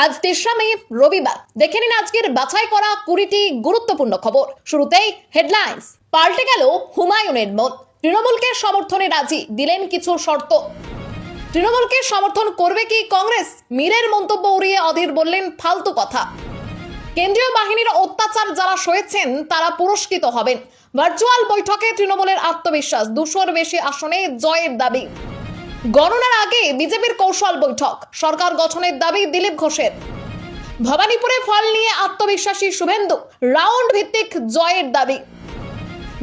আজ ৩রা মে রবিবার। দেখে নিন আজকের বাছাই করা ২০টি গুরুত্বপূর্ণ খবর। শুরুতেই হেডলাইন্স। পাল্টে গেল হুমায়ুনের মত, তৃণমূলকে সমর্থনে রাজি, দিলেন কিছু শর্ত। তৃণমূলকে সমর্থন করবে কি কংগ্রেস? মীরের মন্তব্য উড়িয়ে অধীর বললেন ফালতু কথা। কেন্দ্রীয় বাহিনীর অত্যাচার যারা সয়েছেন তারা পুরস্কৃত হবেন। ভার্চুয়াল বৈঠকে তৃণমূলের আত্মবিশ্বাস, ২০০-র বেশি আসনে জয়ের দাবি। গণনার আগে বিজেপির কৌশল বৈঠক, সরকার গঠনের দাবি দিলীপ ঘোষের। ভবানীপুরে ফল নিয়ে আত্মবিশ্বাসী শুভেন্দু, রাউন্ড ভিত্তিক জয়ের দাবি।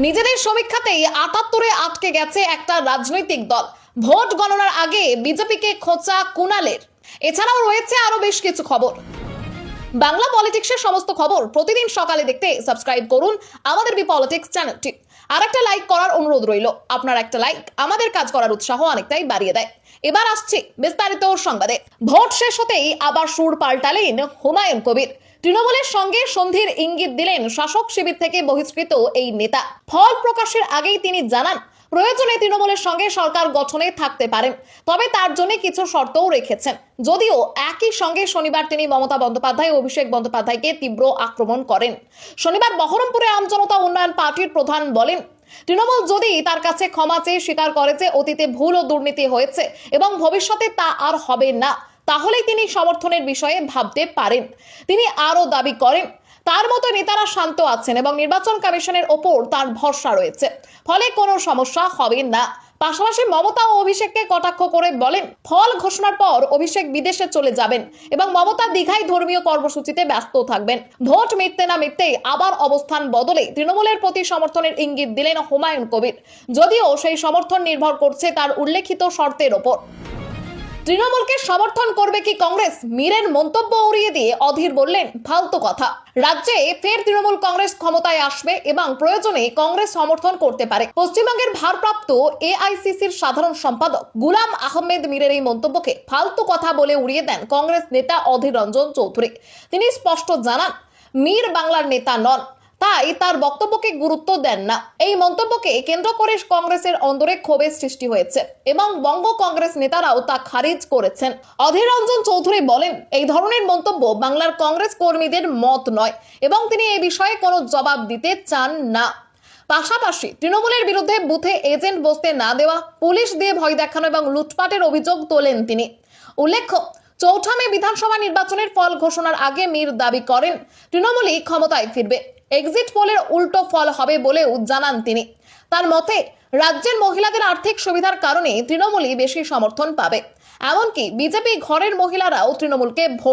নিজেদের সমীক্ষাতেই ৭৮-এ আটকে গেছে একটা রাজনৈতিক দল, ভোট গণনার আগে বিজেপিকে খোঁচা কুণালের। এছাড়াও রয়েছে আরো বেশ কিছু খবর। বাংলা পলিটিক্সের সমস্ত খবর প্রতিদিন সকালে দেখতে সাবস্ক্রাইব করুন আমাদের বি পলিটিক্স চ্যানেলটি। আর একটা লাইক করার অনুরোধ রইল, আপনার একটা লাইক আমাদের কাজ করার উৎসাহ অনেকটাই বাড়িয়ে দেয়। এবার আসছে বিস্তারিত সংবাদে। ভোট শেষ হতেই আবার সুর পাল্টালেন হুমায়ুন কবির। তৃণমূলের সঙ্গে সন্ধির ইঙ্গিত দিলেন শাসক শিবির থেকে বহিষ্কৃত এই নেতা। ফল প্রকাশের আগেই তিনি জানান, প্রয়োজনে তৃণমূলের সঙ্গে সরকার গঠনে থাকতে পারেন, তবে তার জন্য কিছু শর্তও রেখেছেন। যদিও একই সঙ্গে শনিবার তিনি মমতা বন্দ্যোপাধ্যায় ও অভিষেক বন্দ্যোপাধ্যায়কে তীব্র আক্রমণ করেন। শনিবার বহরমপুরে আমজনতা উন্নয়ন পার্টির প্রধান বলেন, তৃণমূল যদি তার কাছে ক্ষমা চেয়ে স্বীকার করে যে অতীতে ভুল ও দুর্নীতি হয়েছে এবং ভবিষ্যতে তা আর হবে না, তাহলেই তিনি সমর্থনের বিষয়ে ভাবতে পারেন। তিনি আরও দাবি করেন, তার মতো নেতারা শান্ত আছেন এবং নির্বাচন কমিশনের ওপর তার ভরসা রয়েছে, ফলে কোনো সমস্যা হবে না। পাশাপাশি মমতা ও অভিষেককে কটাক্ষ করে বলেন, ফল ঘোষণার পর অভিষেক বিদেশে চলে যাবেন এবং মমতা দীঘায় ধর্মীয় কর্মসূচিতে ব্যস্ত থাকবেন। ভোট মিটতে না মিটতেই আবার অবস্থান বদলে তৃণমূলের প্রতি সমর্থনের ইঙ্গিত দিলেন হুমায়ুন কবির, যদিও সেই সমর্থন নির্ভর করছে তার উল্লেখিত শর্তের ওপর। তৃণমূলকে সমর্থন করবে কি কংগ্রেস? মীরের মন্তব্য উড়িয়ে দিয়ে অধীর বললেন ফালতু কথা। রাজ্যে ফের তৃণমূল কংগ্রেস ক্ষমতায় আসবে এবং প্রয়োজনে কংগ্রেস সমর্থন করতে পারে। পশ্চিমবঙ্গের ভারপ্রাপ্ত এআইসিসির সাধারণ সম্পাদক গুলাম আহমেদ মীরের এই মন্তব্যকে ফালতু কথা বলে উড়িয়ে দেন কংগ্রেস নেতা অধীর রঞ্জন চৌধুরী। তিনি স্পষ্ট জানান, মীর বাংলার নেতা নন, তাই তার বক্তব্যকে গুরুত্ব দেন না। এই মন্তব্যকে কেন্দ্র করে কংগ্রেসের অন্দরে ক্ষোভের সৃষ্টি হয়েছে এবং বঙ্গ কংগ্রেস নেতারাও তা খারিজ করেছেন। অধীর রঞ্জন চৌধুরী বলেন, এই ধরনের মন্তব্য বাংলার কংগ্রেস কর্মীদের মত নয় এবং তিনি এই বিষয়ে কোনো জবাব দিতে চান না। পাশাপাশি তৃণমূলের বিরুদ্ধে বুথে এজেন্ট বসতে না দেওয়া, পুলিশ দিয়ে ভয় দেখানো এবং লুটপাটের অভিযোগ তোলেন তিনি। উল্লেখ্য, ৪ঠা মে বিধানসভা নির্বাচনের ফল ঘোষণার আগে মীর দাবি করেন তৃণমূলই ক্ষমতায় ফিরবে। এক্সিট পোলের উল্টো ফল হবে বলেও জানান তিনি। তার মতে, রাজ্যের মহিলাদের আর্থিক সুবিধার কারণে তৃণমূলই বেশি সমর্থন পাবে। এমনকি বিজেপি ঘরের মহিলারাও তৃণমূলকে ভোট